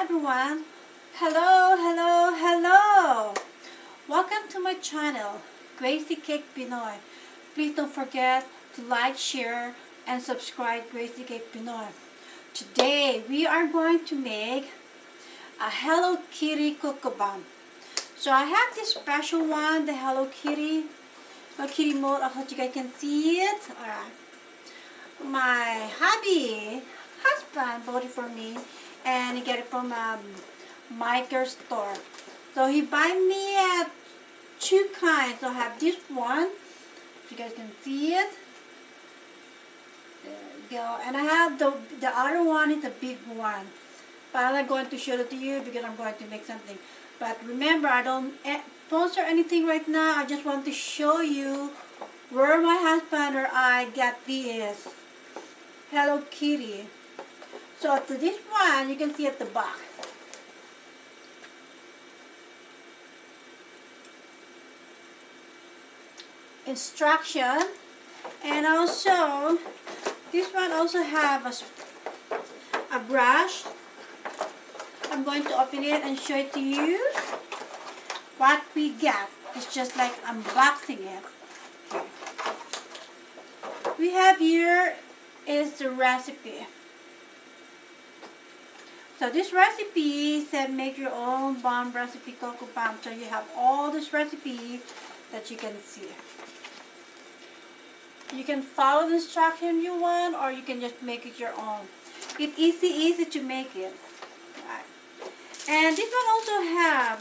Hi everyone. Hello, hello, hello. Welcome to my channel, Gracie Cake Pinoy. Please don't forget to like, share, and subscribe Gracie Cake Pinoy. Today we are going to make a Hello Kitty Cocoa Bomb. So I have this special one, the Hello Kitty mode. I hope you guys can see it. Alright. My husband bought it for me, and he got it from Meijer store. So he buy me two kinds. So I have this one, if you guys can see it. There you go. And I have the other one is the big one. But I'm not going to show it to you because I'm going to make something. But remember, I don't sponsor anything right now. I just want to show you where my husband or I got this Hello Kitty. So to this one, you can see at the back. Instruction, and also this one also have a brush. I'm going to open it and show it to you what we got. It's just like unboxing it. Okay. We have here is the recipe. So this recipe said make your own bomb recipe cocoa bomb. So you have all this recipe that you can see. You can follow the instruction you want, or you can just make it your own. It's easy to make it. Right. And this one also have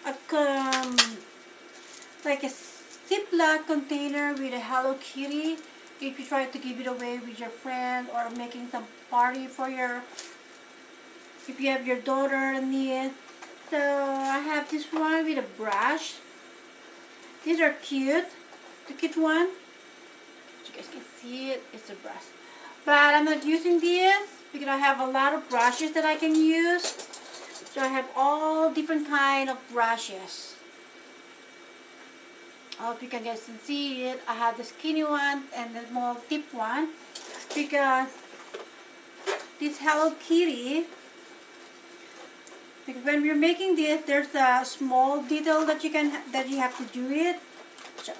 a like a Ziploc container with a Hello Kitty. If you try to give it away with your friend or making some party for if you have your daughter in it. So I have this one with a brush. These are cute. The cute one. You guys can see it. It's a brush. But I'm not using this because I have a lot of brushes that I can use. So I have all different kind of brushes. I hope you can guys can see it. I have the skinny one and the small tip one because this Hello Kitty, because when we're making this, there's a small detail that you have to do it. So,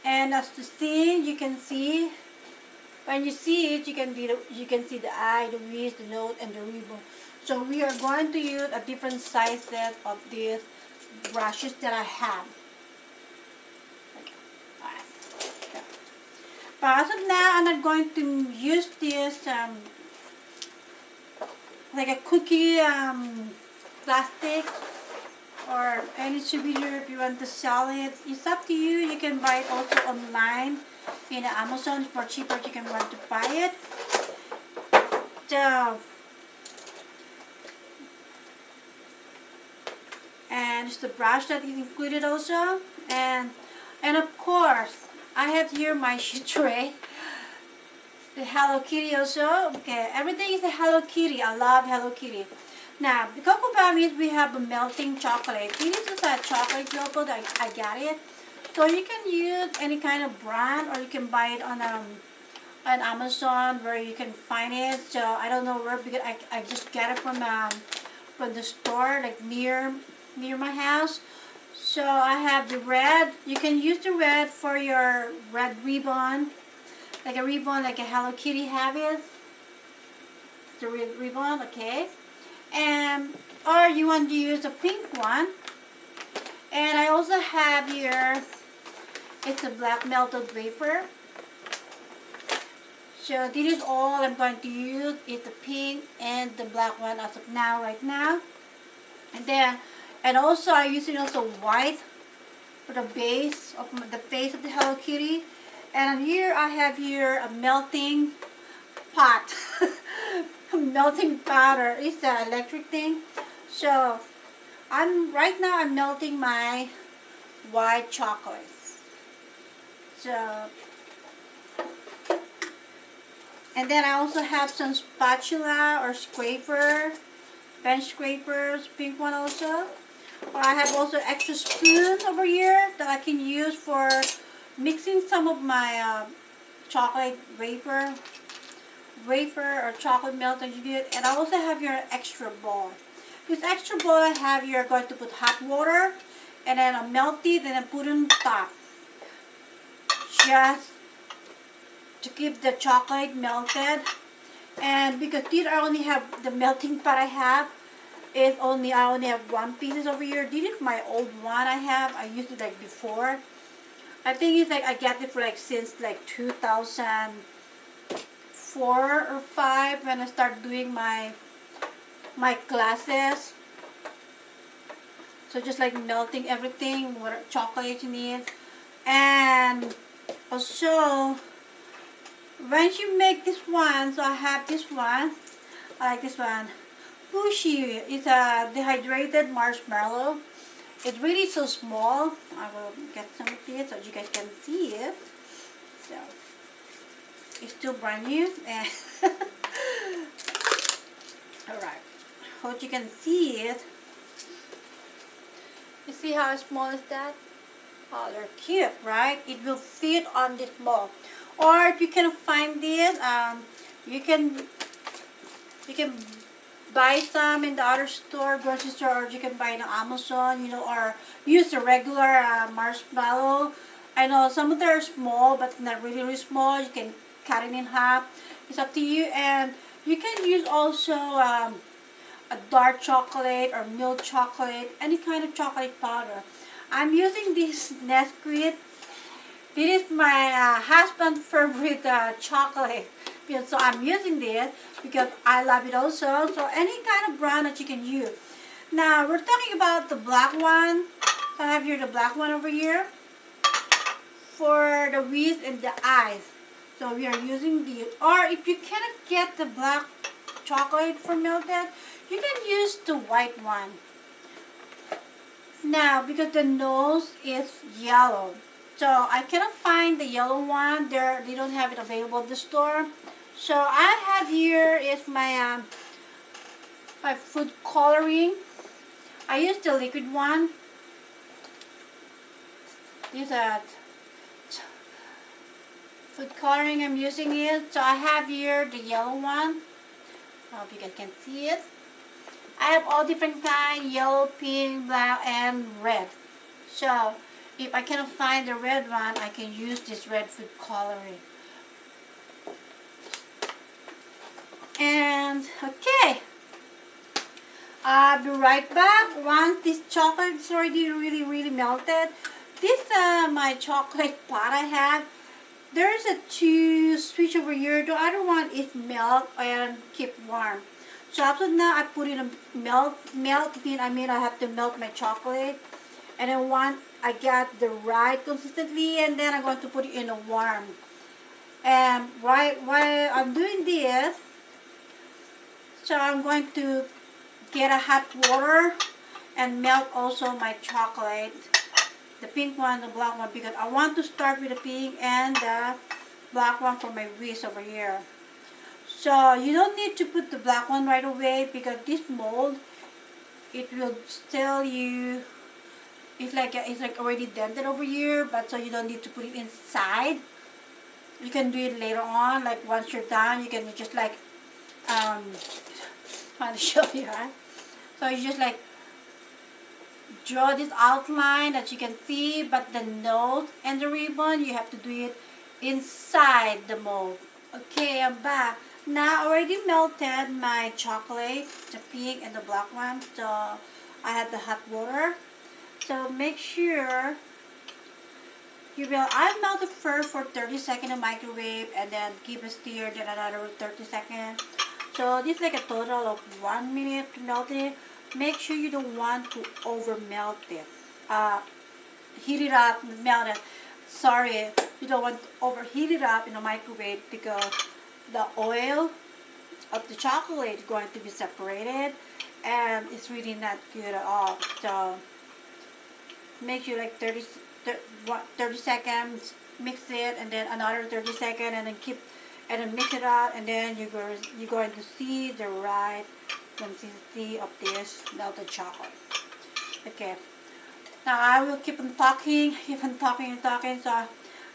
and as to see, you can see when you see it, you can see the eye, the wrist, the nose, and the ribbon. So we are going to use a different size set of these brushes that I have. Okay. Alright. Okay. But as of now, I'm not going to use this like a cookie plastic or any souvenir. If you want to sell it, it's up to you. You can buy it also online in Amazon for cheaper. You can want to buy it. So, and it's the brush that is included also, and of course I have here my sheet tray, the Hello Kitty also. Okay, everything is a Hello Kitty. I love Hello Kitty. Now the cocoa bomb is we have a melting chocolate. This is a chocolate logo that I got it. So you can use any kind of brand, or you can buy it on Amazon where you can find it. So I don't know where because I just got it from the store like near my house. So I have the red. You can use the red for your red ribbon, like a ribbon like a Hello Kitty have it. The red ribbon, okay. And or you want to use a pink one. And I also have here, it's a black melted wafer. So this is all I'm going to use, is the pink and the black one as of now, right now. And also I'm using also white for the base of the face of the Hello Kitty. And here I have here a melting pot. Melting powder. It's the electric thing. So right now I'm melting my white chocolates. So, and then I also have some spatula or scraper, bench scrapers, pink one also. I have also extra spoons over here that I can use for mixing some of my chocolate vapor wafer or chocolate milk that you get, and I also have your extra bowl. This extra bowl I have, you're going to put hot water and then I melt it and then put it on top, just to keep the chocolate melted. And because these I only have the melting pot I have, I only have one piece over here. This is my old one I have. I used it like before. I think it's like I get it for like since like 2004 or 5 when I started doing my classes. So just like melting everything, what chocolate you need. And also, once you make this one, so I have this one. I like this one. Bushy. It's a dehydrated marshmallow. It's really so small. I will get some of this so you guys can see it. So it's still brand new. And alright. Hope you can see it. You see how small is that? Oh, they're cute, right? It will fit on this mold. Or if you can find this, you can buy some in the other store, grocery store, or you can buy it on Amazon, or use the regular marshmallow. I know some of them are small, but not really, really small. You can cut it in half. It's up to you. And you can use also a dark chocolate or milk chocolate, any kind of chocolate powder. I'm using this Nesquik. This is my husband's favorite chocolate. So I'm using this because I love it also. So any kind of brand that you can use. Now we're talking about the black one. I have here the black one over here for the wheat and the eyes. So we are using the, or if you cannot get the black chocolate for melted, you can use the white one. Now because the nose is yellow, so I cannot find the yellow one. They don't have it available at the store. So I have here is my my food coloring. I use the liquid one. These are food coloring. I'm using it. So I have here the yellow one. I hope you guys can see it. I have all different kinds: yellow, pink, black, and red. So if I cannot find the red one, I can use this red food coloring. And okay, I'll be right back once this chocolate is already really melted. This my chocolate pot I have. There's a two switch over here. The other one is melt and keep warm. So after now I put in a melt I mean I have to melt my chocolate, and then once I get the right consistency, and then I'm going to put it in a warm. And while I'm doing this, so I'm going to get a hot water and melt also my chocolate, the pink one, the black one, because I want to start with the pink and the black one for my whisk over here. So you don't need to put the black one right away because this mold, it will tell you it's like already dented over here, but so you don't need to put it inside. You can do it later on, like once you're done, you can just like trying to show you, right? So you just like draw this outline that you can see, but the nose and the ribbon, you have to do it inside the mold. Okay, I'm back. Now I already melted my chocolate, the pink and the black one. So I have the hot water. So make sure I melt it first for 30 seconds in the microwave, and then give a stir, then another 30 seconds. So this is like a total of 1 minute to melt it. Make sure you don't want to over melt it. Heat it up, melt it. Sorry, you don't want to overheat it up in the microwave because the oil of the chocolate is going to be separated, and it's really not good at all. So make sure like 30 seconds, mix it, and then another 30 seconds, and then mix it out, and then you're going to see the right consistency of this melted chocolate. Okay. Now I will keep on talking. So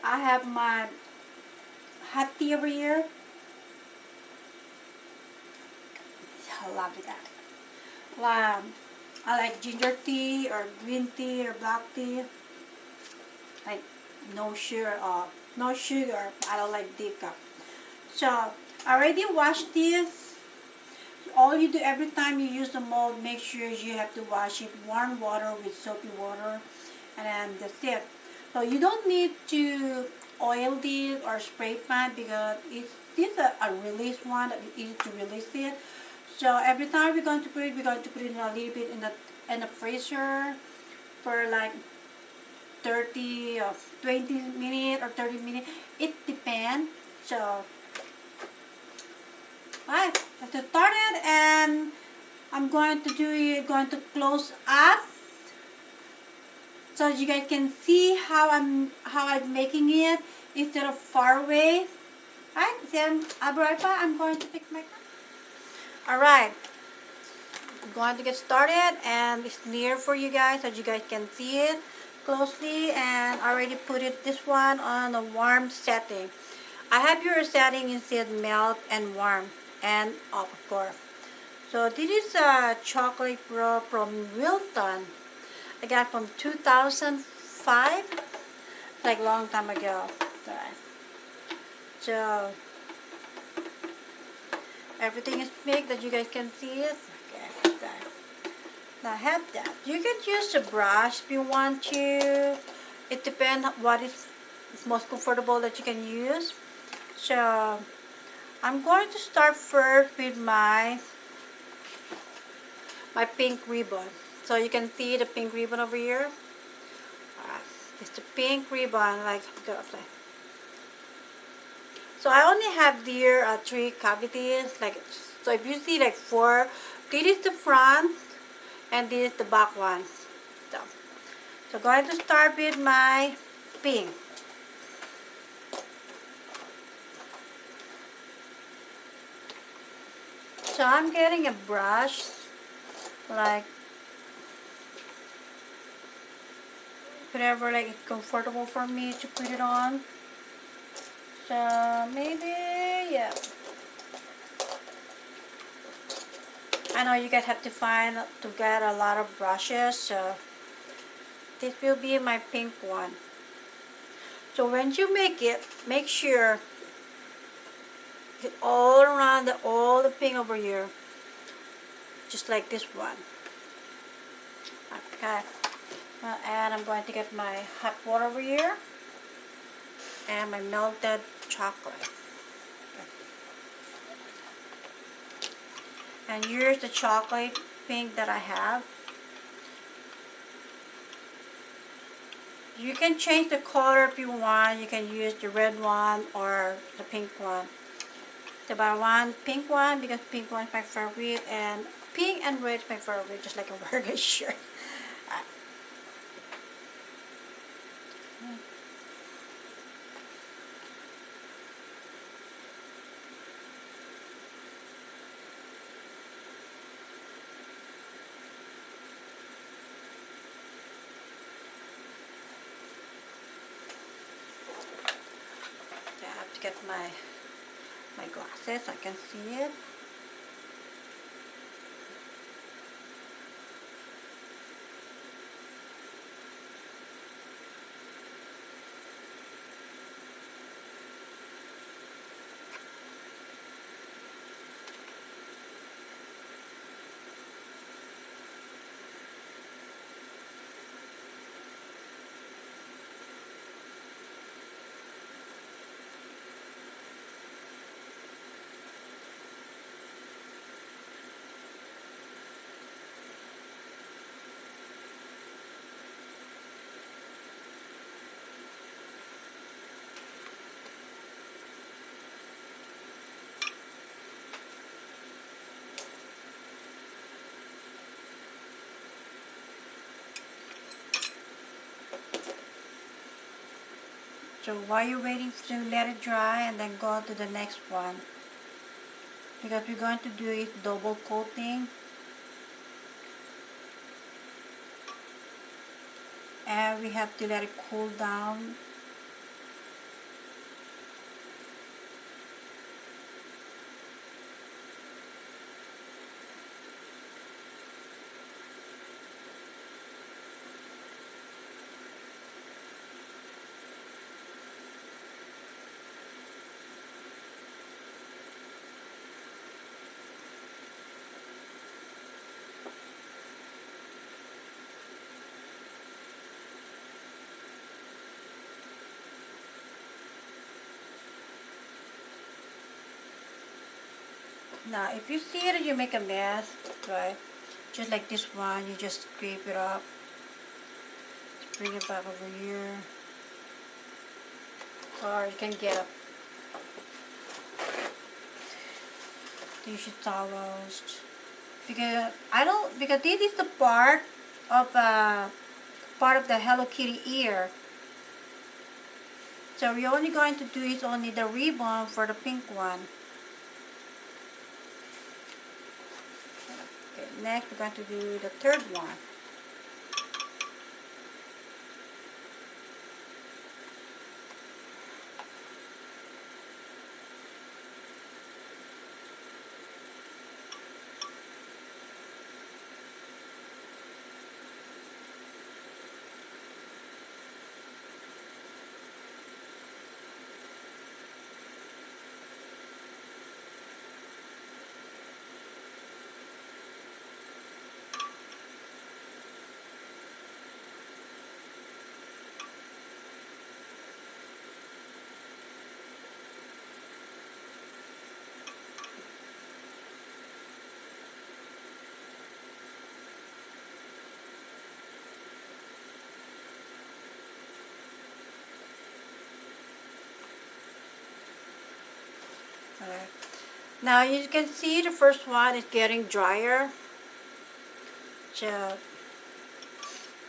I have my hot tea over here. love that. I like ginger tea or green tea or black tea. Like no sugar or no sugar. I don't like decaf. So I already washed this. All you do every time you use the mold, make sure you have to wash it warm water with soapy water, and then that's it. So you don't need to oil this or spray pan because it's a release one, easy to release it. So every time we're going to put it in a little bit in the freezer for like 30 or 20 minutes or 30 minutes. It depends. So alright, let's start it, and I'm going to do it, going to close up so you guys can see how I'm making it instead of far away. Alright, then I'll be right back. I'm going to fix my camera. Alright, I'm going to get started, and it's near for you guys so you guys can see it closely. And I already put this one on a warm setting. I have your setting instead melt and warm and off, of course. So this is a chocolate roll from Wilton. I got from 2005, like long time ago. So everything is big that you guys can see it. Okay, now I have that. You can use a brush if you want to. It depends what is most comfortable that you can use. So I'm going to start first with my pink ribbon. So you can see the pink ribbon over here. It's the pink ribbon, like go upside. So I only have here 3 cavities. Like, so if you see like 4, this is the front and this is the back one. So going to start with my pink. So I'm getting a brush, like whatever like it's comfortable for me to put it on. So maybe, yeah. I know you guys have to get a lot of brushes, so this will be my pink one. So when you make it, make sure get all around all the pink over here, just like this one. Okay, and I'm going to get my hot water over here and my melted chocolate. Okay. And here's the chocolate pink that I have. You can change the color if you want. You can use the red one or the pink one. But I want pink one because pink one is my favorite, and pink and red is my favorite, just like a burger shirt. I have to get my glasses so I can see it. So while you're waiting to let it dry, and then go to the next one, because we're going to do it double coating, and we have to let it cool down. Now, if you see that you make a mess, right, just like this one, you just scrape it up. Just bring it back over here. Or you can get a tissue towels. Because this is the part of the Hello Kitty ear. So we're only going to do is only the ribbon for the pink one. Okay, next we're going to do the third one. Alright. Now you can see the first one is getting drier. So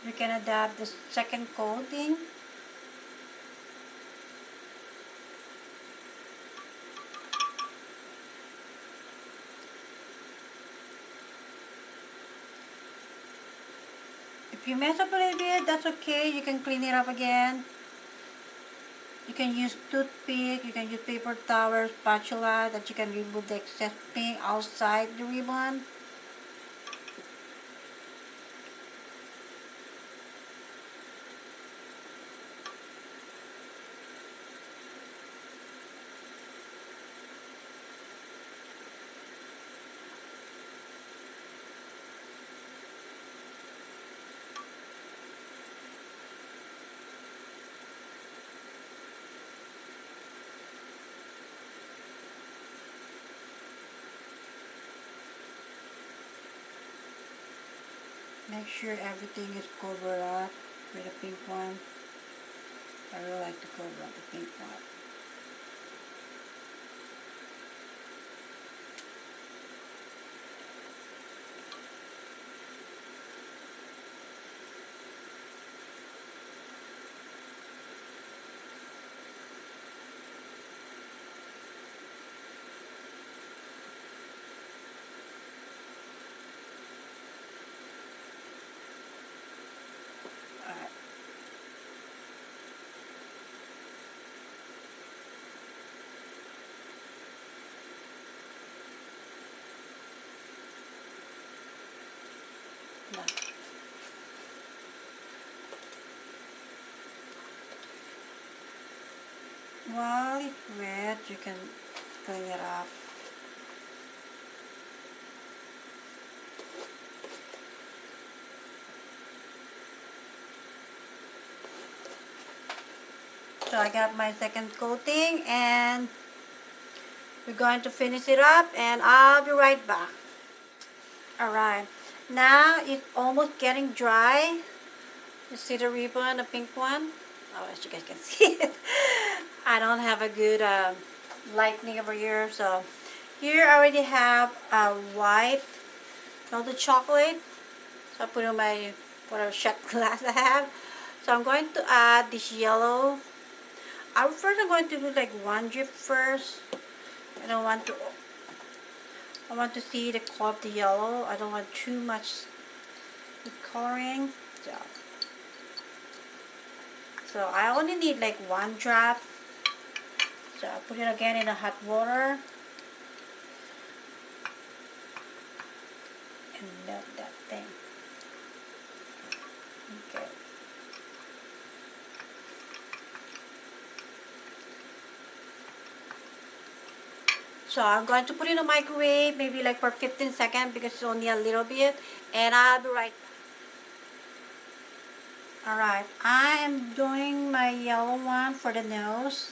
you can adapt the second coating. If you mess up a little bit, that's okay. You can clean it up again. You can use toothpick, you can use paper towel, spatula that you can remove the excess pink outside the ribbon. Make sure everything is covered up with the pink one. I really like to cover up the pink one. Alright. Now, while it's wet, you can clean it up. So I got my second coating and we're going to finish it up and I'll be right back. Alright, now it's almost getting dry. You see the ribbon, the pink one? Oh, as you guys can see it. I don't have a good lighting over here. So here I already have a white melted chocolate. So I put in my whatever shot glass I have. So I'm going to add this yellow. I'm going to do like one drip first. I want to see the color of the yellow. I don't want too much coloring. So I only need like one drop. So I put it again in the hot water. And melt that thing. Okay. So I'm going to put it in the microwave, maybe like for 15 seconds because it's only a little bit. And I'll be right back. Alright, I am doing my yellow one for the nose.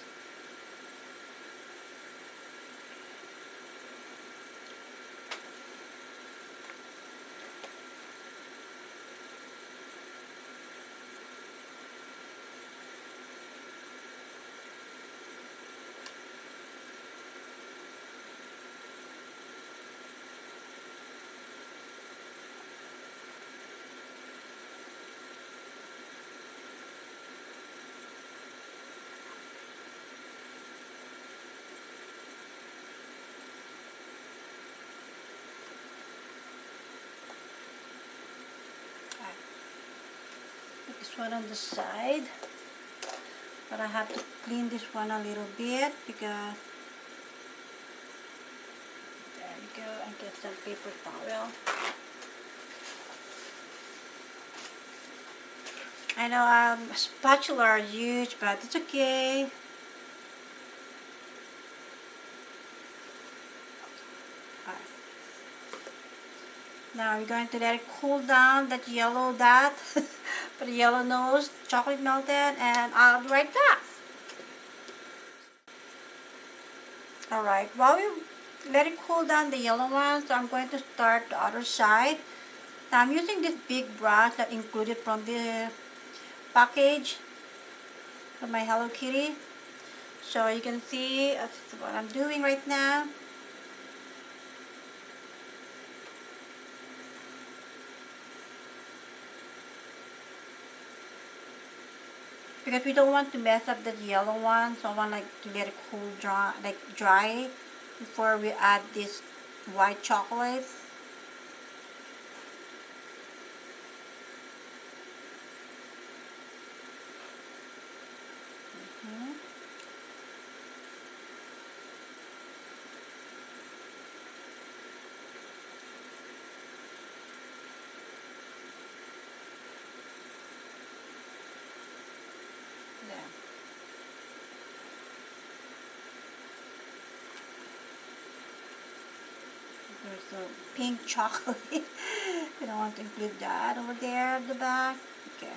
this one on the side. But I have to clean this one a little bit because there we go, and get some paper towel. I know spatula are huge, but it's okay. Alright. Now we're going to let it cool down, that yellow dot, for the yellow nose, chocolate melted, and I'll be right back. Alright, while we let it cool down the yellow one, so I'm going to start the other side. Now I'm using this big brush that included from the package of my Hello Kitty. So you can see that's what I'm doing right now. Because we don't want to mess up the yellow one, so I want to let it cool dry before we add this white chocolate. There's a pink chocolate. I don't want to include that over there at the back. Okay.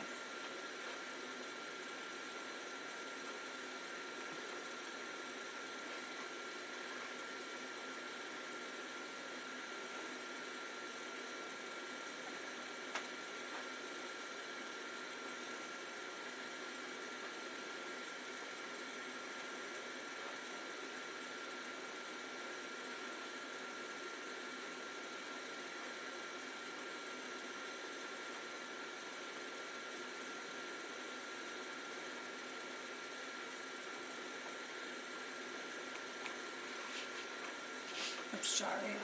I'm sorry.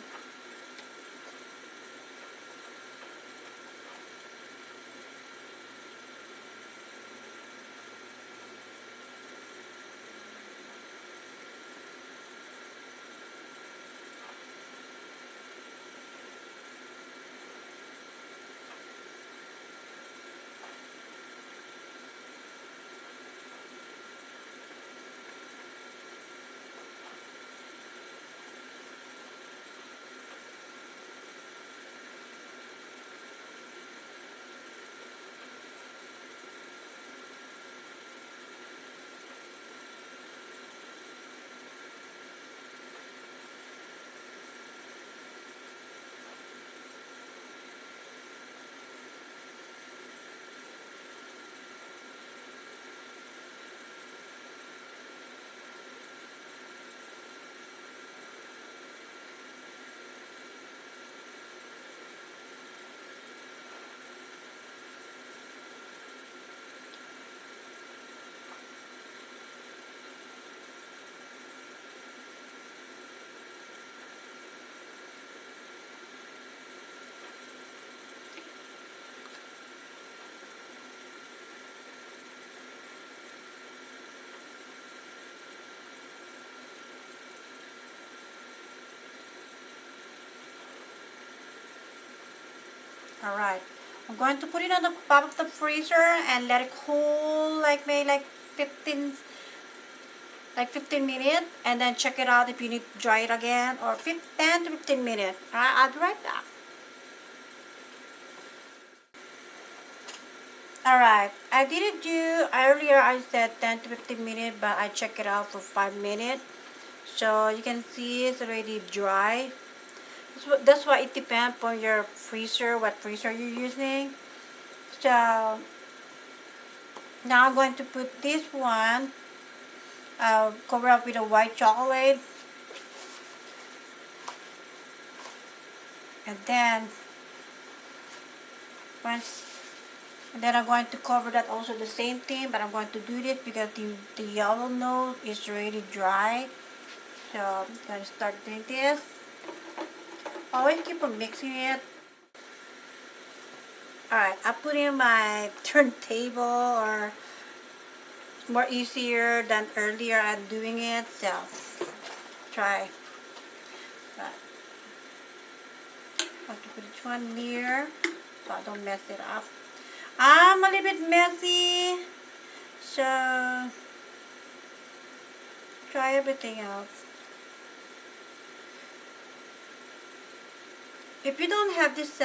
Alright, I'm going to put it on the bottom of the freezer and let it cool maybe 15 minutes, and then check it out if you need to dry it again, or 10 to 15 minutes. Alright, I'll be right back. Alright, I didn't do earlier, I said 10 to 15 minutes, but I checked it out for 5 minutes. So you can see it's already dry. That's why it depends on your freezer, what freezer you're using. So now I'm going to put this one, cover up with a white chocolate, and then I'm going to cover that also the same thing, but I'm going to do this because the yellow nose is already dry. So I'm going to start doing this. Always keep on mixing it. Alright, I put in my turntable, or more easier than earlier I'm doing it, so try. Right. I have to put each one near so I don't mess it up. I'm a little bit messy, so try everything else. If you don't have this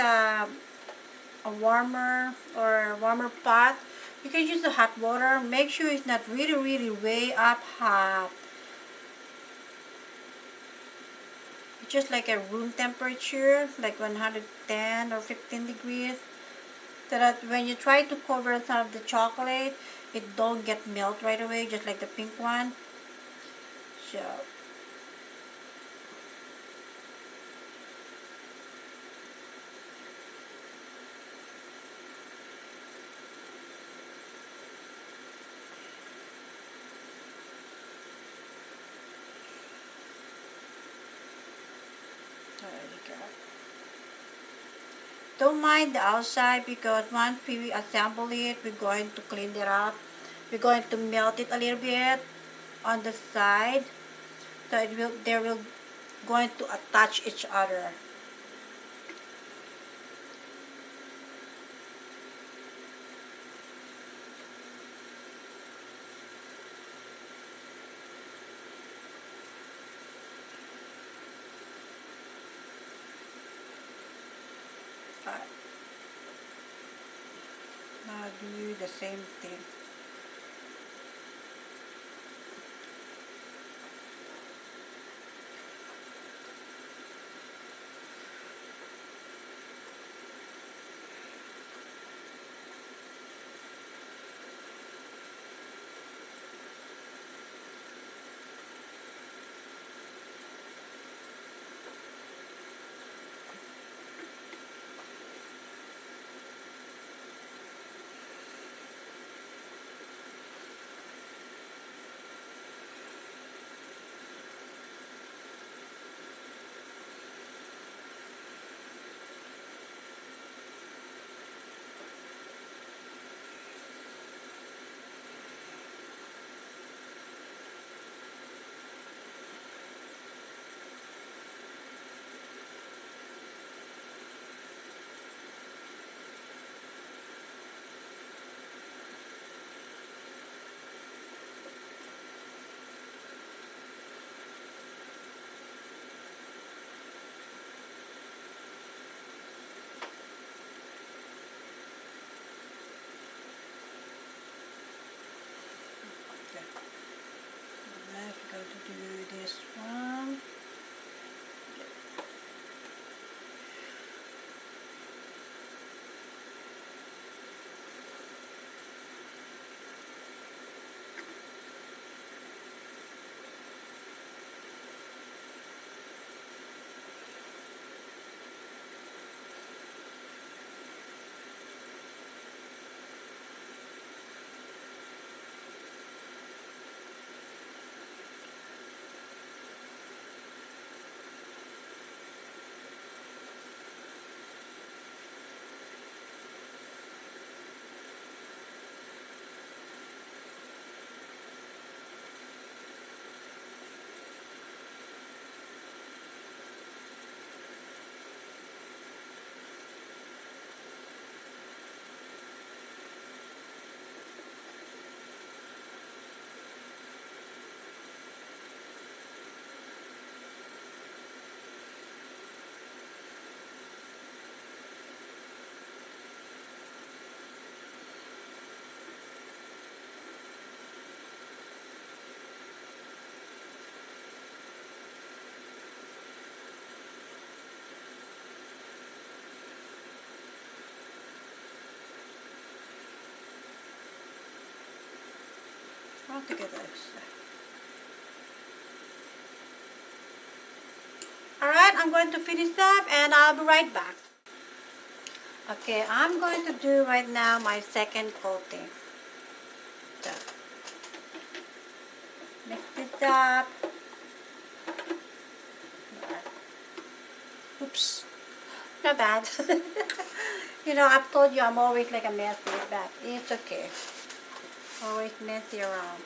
a warmer or a warmer pot, you can use the hot water. Make sure it's not really way up hot. It's just like a room temperature, like 110 or 15 degrees. So that when you try to cover some of the chocolate, it don't get melt right away, just like the pink one. So there you go. Don't mind the outside, because once we assemble it, we're going to clean it up. We're going to melt it a little bit on the side, so they will going to attach each other. Alright. Now do the same thing. Okay. Now we're going to do this one. All together. Alright, I'm going to finish up and I'll be right back. Okay, I'm going to do right now my second coating. So, mix this up. Oops. Not bad. You know, I've told you I'm always like a messy, but it's okay. Always messy around.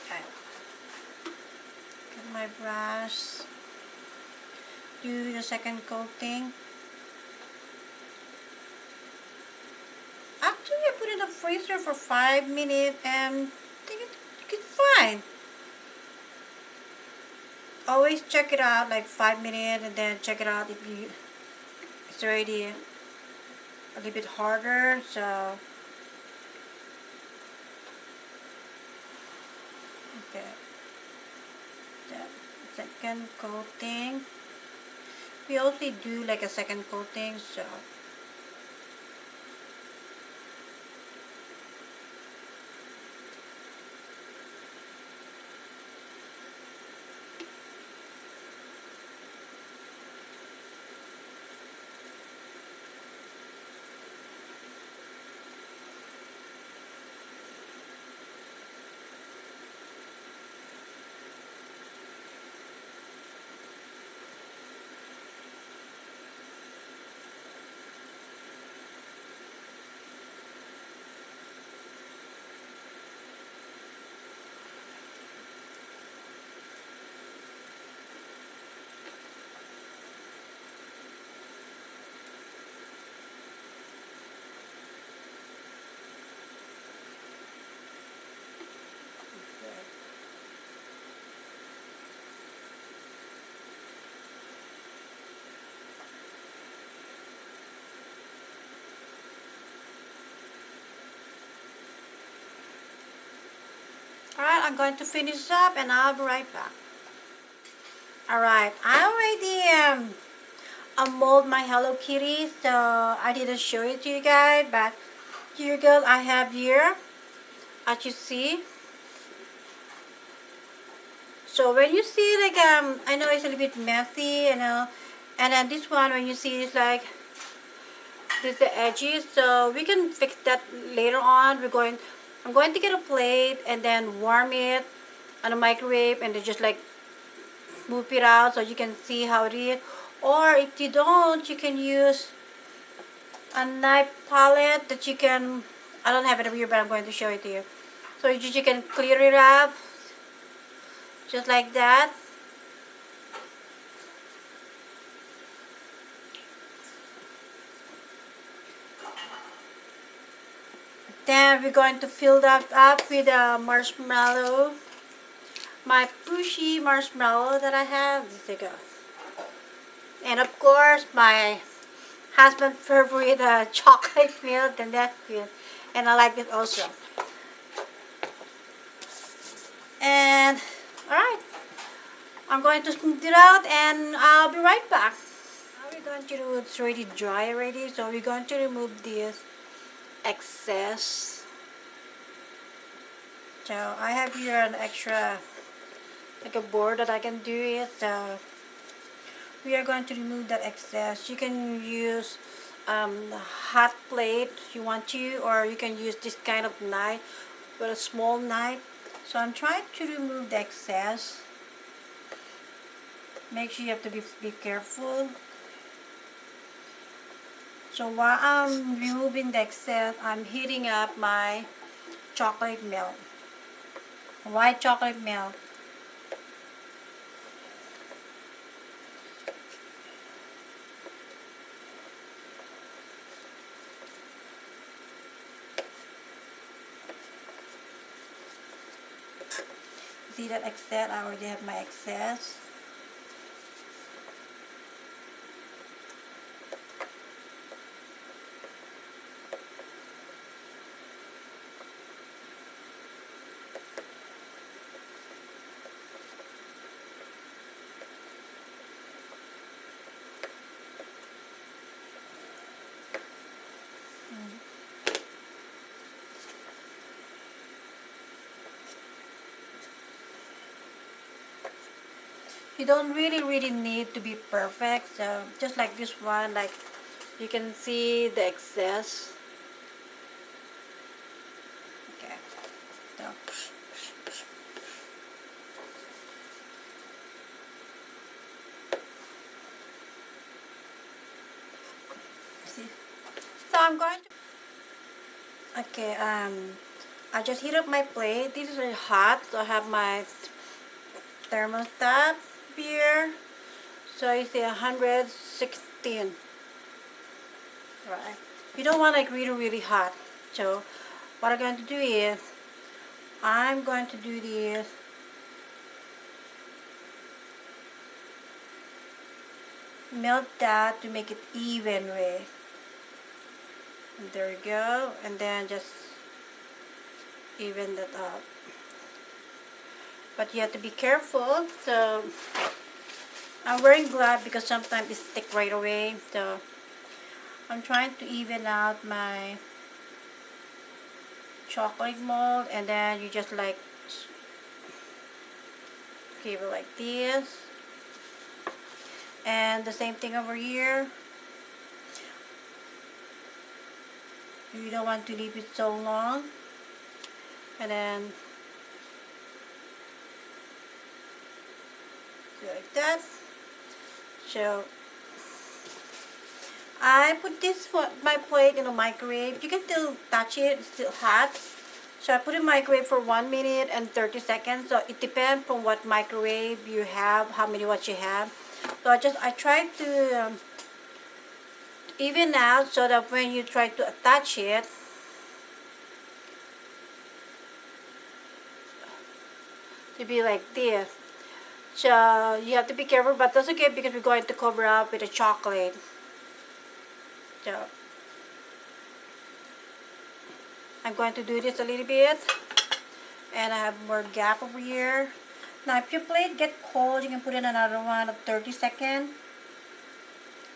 Okay. Get my brush. Do the second coating. Actually, I put it in the freezer for 5 minutes and I think it's fine. Always check it out like 5 minutes and then check it out if it's already a little bit harder. So okay, the second coating. We also do like a second coating, so alright, I'm going to finish up and I'll be right back. Alright, I already mold my Hello Kitty, so I didn't show it to you guys, but here girl I have here, as you see. So when you see like I know it's a little bit messy, you know, and then this one when you see it's like this the edges, so we can fix that later on. I'm going to get a plate and then warm it on a microwave and then just like move it out so you can see how it is. Or if you don't, you can use a knife palette that you can, I don't have it over here but I'm going to show it to you. So you can clear it up just like that. Then we're going to fill that up with a marshmallow. My pushy marshmallow that I have. There you go. And of course, my husband's favorite chocolate milk, and that's good. And I like it also. And, alright. I'm going to smooth it out and I'll be right back. Now we're going to do it's already dry already, so we're going to remove this excess. So I have here an extra like a board that I can do it. So we are going to remove that excess. You can use a hot plate if you want to, or you can use this kind of knife with a small knife. So I'm trying to remove the excess. Make sure you have to be careful. So while I'm removing the excess, I'm heating up my chocolate milk. White chocolate milk. See that excess? I already have my excess. You don't really need to be perfect. So just like this one, like you can see the excess. Okay. So see. So I'm going to, okay, I just heat up my plate. This is really hot, so I have my thermostat here. So it's 116. Right. You don't want like really hot. So what I'm going to do is I'm going to do this melt that to make it even way. And there you go. And then just even that up. But you have to be careful. So I'm wearing gloves because sometimes it stick right away. So I'm trying to even out my chocolate mold, and then you just like give it like this. And the same thing over here. You don't want to leave it so long. And then do like that. So I put this my plate in the microwave. You can still touch it, it's still hot. So I put it in the microwave for 1 minute and 30 seconds. So it depends on what microwave you have, how many watts you have. So I try to even out so that when you try to attach it, to be like this. So you have to be careful, but that's okay because we're going to cover up with the chocolate. So I'm going to do this a little bit, and I have more gap over here. Now if your plate get cold, you can put in another one of 30 seconds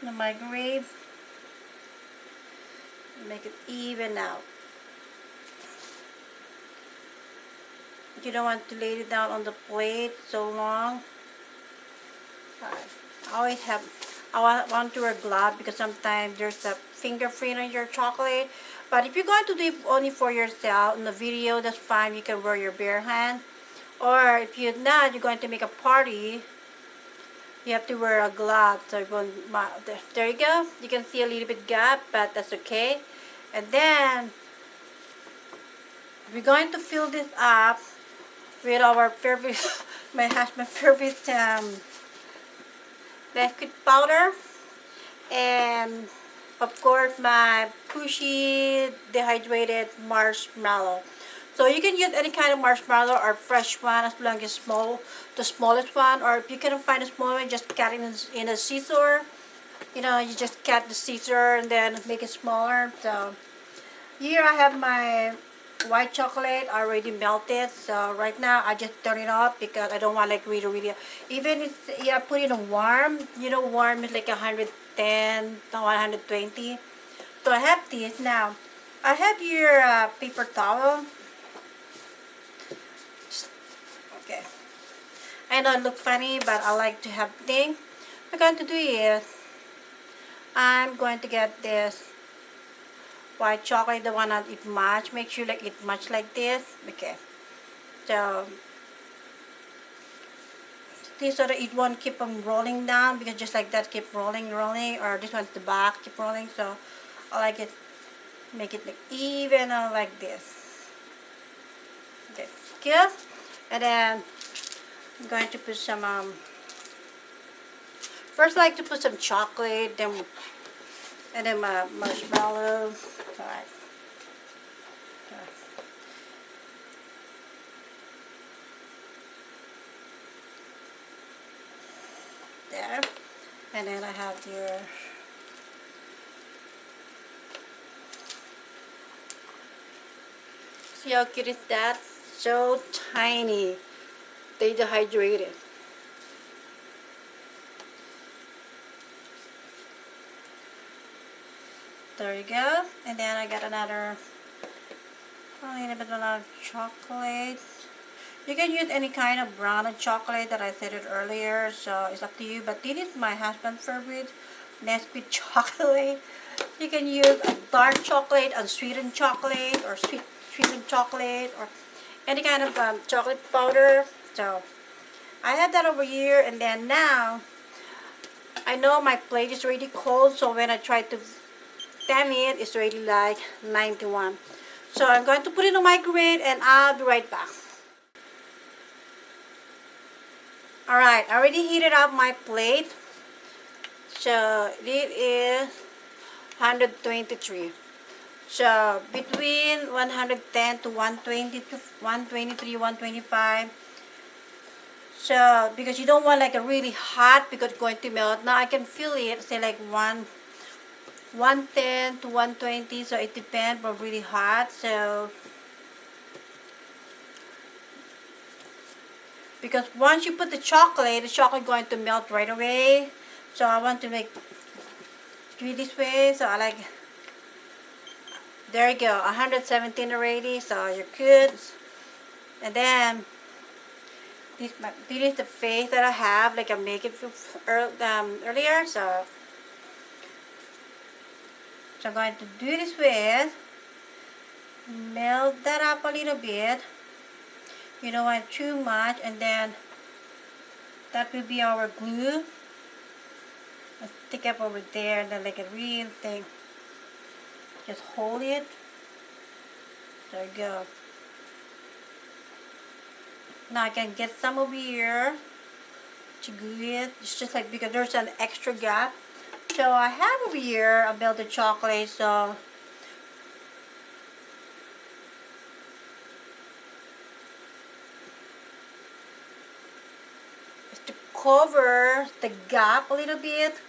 in the microwave. Make it even out. You don't want to lay it down on the plate so long. I want to wear gloves because sometimes there's a fingerprint on your chocolate. But if you're going to do it only for yourself in the video, that's fine. You can wear your bare hand. Or if you're not, you're going to make a party, you have to wear a glove. So there you go. You can see a little bit gap, but that's okay. And then we're going to fill this up with our favorite, my husband's favorite liquid powder, and of course my pushy dehydrated marshmallow. So you can use any kind of marshmallow or fresh one as long as the smallest one, or if you cannot find a small one, just cut it in a scissor. You know, you just cut the scissor and then make it smaller. So here I have my white chocolate already melted. So right now I just turn it off because I don't want like really even if I put it in warm. You know, warm is like 110 to 120. So I have this now. I have here paper towel. Okay. I know it looks funny, but I like to have things. What I'm going to do is I'm going to get this white chocolate, the one that it match. Make sure like it match like this. Okay. So this so that it won't keep on rolling down, because just like that keep rolling, or this one's the back keep rolling. So I like it, make it like even like this. Okay, good. And then I'm going to put some first I like to put some chocolate, then and then my marshmallow. Alright. There. And then I have here see how cute is that? So tiny. They dehydrated. There you go. And then I got another a little bit of chocolate. You can use any kind of brown chocolate that I said it earlier, so it's up to you. But this is my husband's favorite, Nesquik chocolate. You can use a dark chocolate, unsweetened chocolate, or sweetened chocolate, or any kind of chocolate powder. So I have that over here, and then now I know my plate is already cold, so when I try to 10 it is already like 91. So I'm going to put it in the microwave and I'll be right back. Alright, I already heated up my plate. So it is 123. So between 110 to 120 to 123, 125. So because you don't want like a really hot because it's going to melt. Now I can feel it, say like 110 to 120. So it depends, but really hot. So because once you put the chocolate is going to melt right away. So I want to do it this way. So I like, there you go, 117 already. So you're good. And then this is the face that I have, like I make it earlier. So I'm going to do this with, melt that up a little bit. You don't want too much, and then that will be our glue. Let's stick up over there, and then like a real thing. Just hold it. There you go. Now I can get some over here to glue it. It's just like because there's an extra gap. So I have over here a melted chocolate. So to cover the gap a little bit.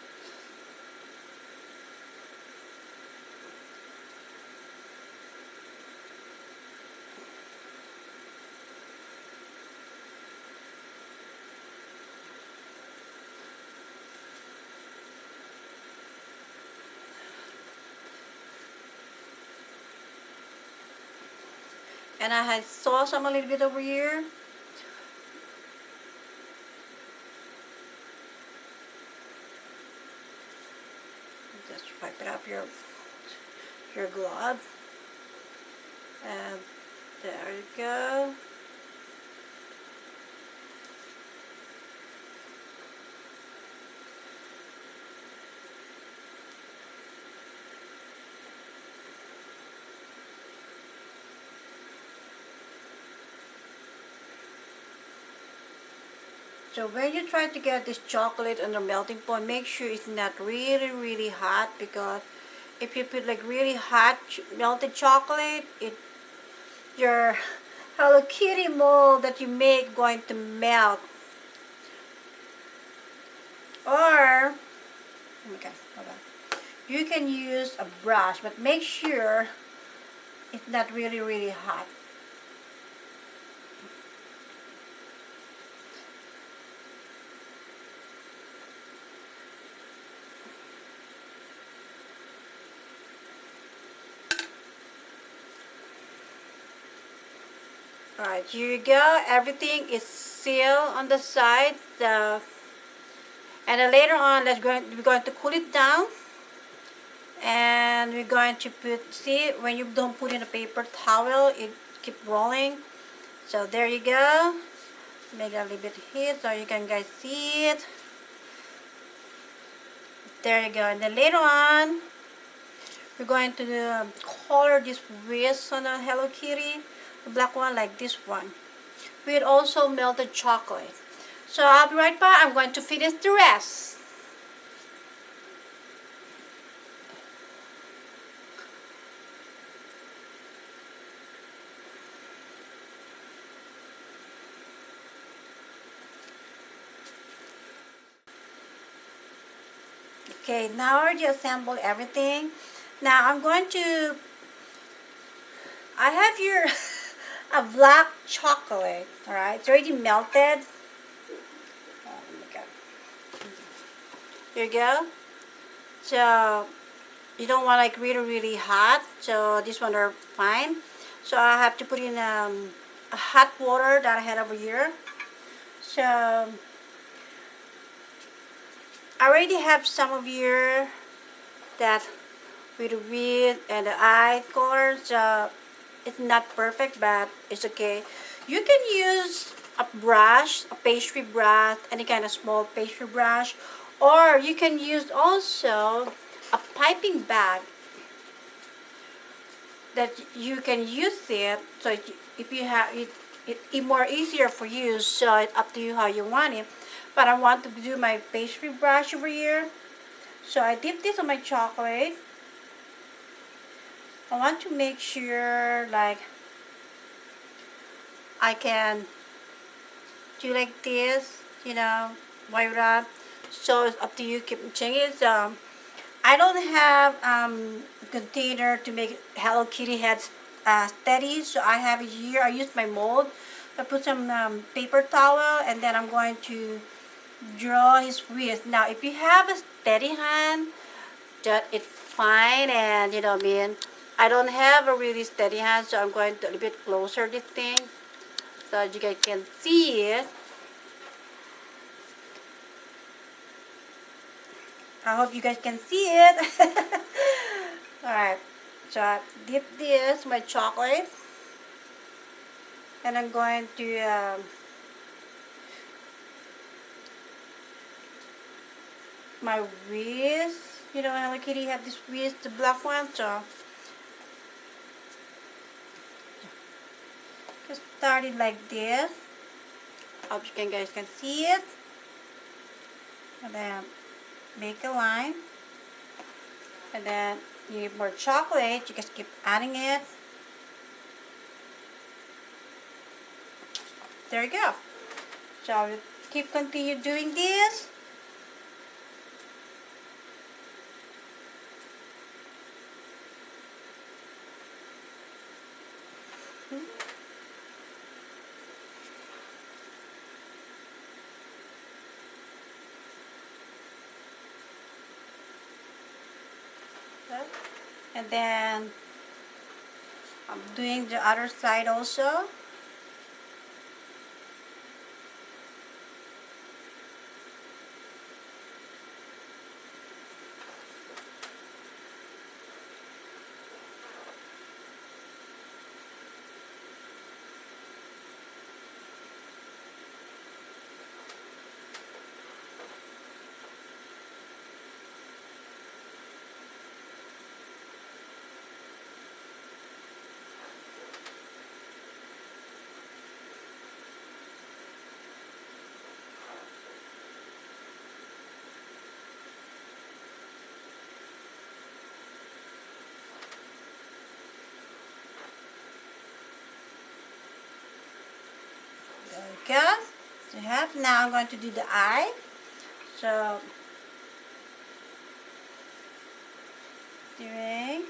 And I had sauce a little bit over here. Just wipe it up your glove. And there you go. So when you try to get this chocolate on the melting point, make sure it's not really hot, because if you put like really hot melted chocolate, your Hello Kitty mold that you make going to melt. Or, okay, hold on. You can use a brush, but make sure it's not really hot. Alright, here you go. Everything is sealed on the side. And then later on, we're going to cool it down. And we're going to see, when you don't put in a paper towel, it keep rolling. So there you go. Make a little bit heat so you can guys see it. There you go. And then later on, we're going to color this wrist on a Hello Kitty. The black one, like this one, with also melted chocolate. So I'll be right back. I'm going to finish the rest. Okay, now I already assembled everything. Now I'm going to, I have here a black chocolate. Alright, it's already melted. Oh my god. Here you go. So you don't want like really hot. So this one are fine. So I have to put in a hot water that I had over here. So I already have some of here that with the red and the eye color. So it's not perfect, but it's okay. You can use a brush, a pastry brush, any kind of small pastry brush, or you can use also a piping bag. that you can use it. So if you have it more easier for you, so it's up to you how you want it. But I want to do my pastry brush over here. So I dip this on my chocolate. I want to make sure like I can do like this, you know, while wrap. So it's up to you. Keep changing it. I don't have container to make Hello Kitty heads steady, so I have it here. I use my mold. I put some paper towel, and then I'm going to draw his wrist. Now, if you have a steady hand, that it's fine, and you know what I mean. I don't have a really steady hand, so I'm going to a little bit closer this thing so you guys can see it. I hope you guys can see it. Alright, so I dip this, my chocolate, and I'm going to my wrist. You know, Hello Kitty have this wrist, the black one, so just start it like this. Hope you guys can see it. And then make a line. And then you need more chocolate. You just keep adding it. There you go. So continue doing this. And then I'm doing the other side also. There you go. So you have, now I'm going to do the eye. So doing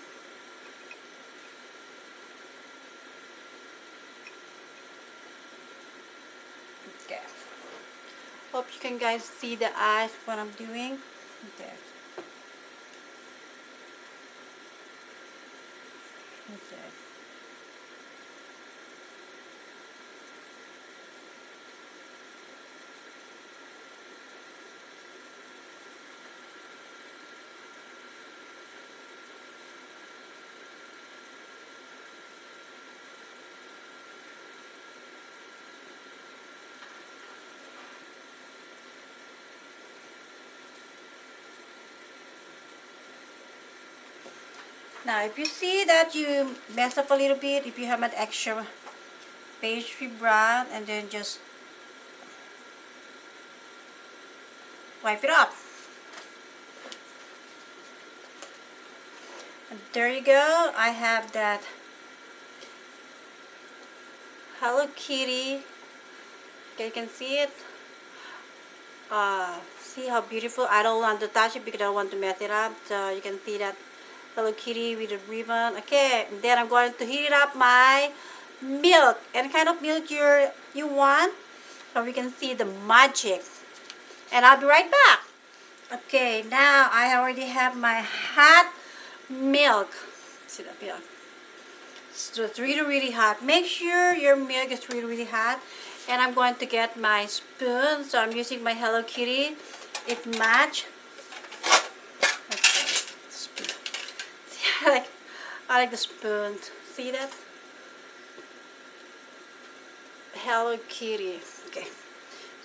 okay. Hope you can guys see the eyes what I'm doing. Okay. Okay. Now, if you see that you mess up a little bit, if you have an extra pastry brown, and then just wipe it up. And there you go. I have that Hello Kitty. Okay, you can see it. See how beautiful. I don't want to touch it because I don't want to mess it up. So you can see that Hello Kitty with a ribbon. Okay, and then I'm going to heat up my milk. Any kind of milk you want, so we can see the magic. And I'll be right back. Okay, now I already have my hot milk. See that milk? So it's really, really hot. Make sure your milk is really, really hot. And I'm going to get my spoon. So I'm using my Hello Kitty. It match. I like the spoon. See that? Hello Kitty. Okay.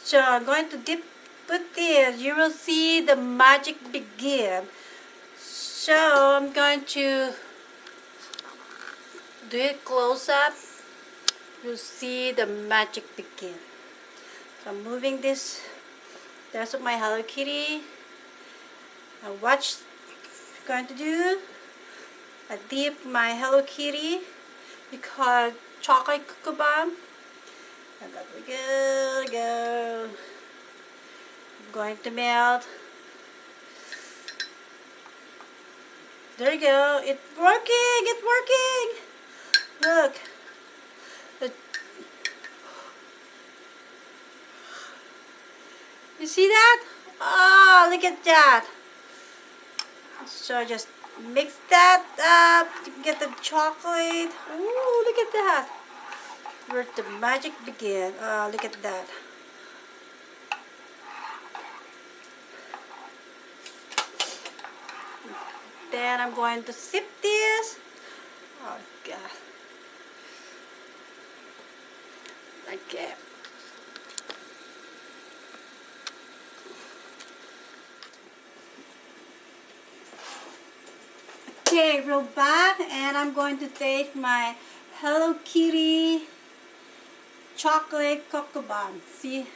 So I'm going to put this. You will see the magic begin. So I'm going to do it close up, you'll see the magic begin. So I'm moving this. There's my Hello Kitty. Now watch what I'm going to do. I dip my Hello Kitty. We call chocolate cocoa bomb. And let we go. I'm going to melt. There you go. It's working. It's working. Look. You see that? Oh, look at that. So just mix that up to get the chocolate. Ooh, look at that. Where the magic begin. Oh, look at that. Then I'm going to sip this. Oh, God. Okay. Okay, we're back, and I'm going to take my Hello Kitty chocolate cocoa bomb. See?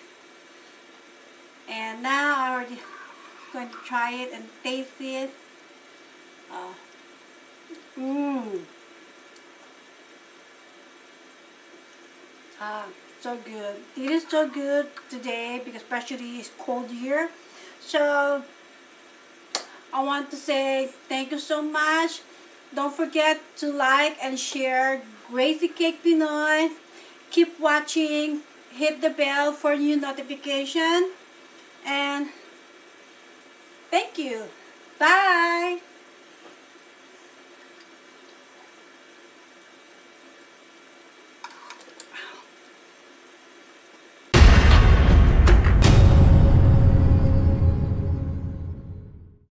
And now I'm already going to try it and taste it. So good. It is so good today because especially it's cold here. So I want to say thank you so much. Don't forget to like and share Gracie Cake Pinoy. Keep watching. Hit the bell for new notification. And thank you. Bye.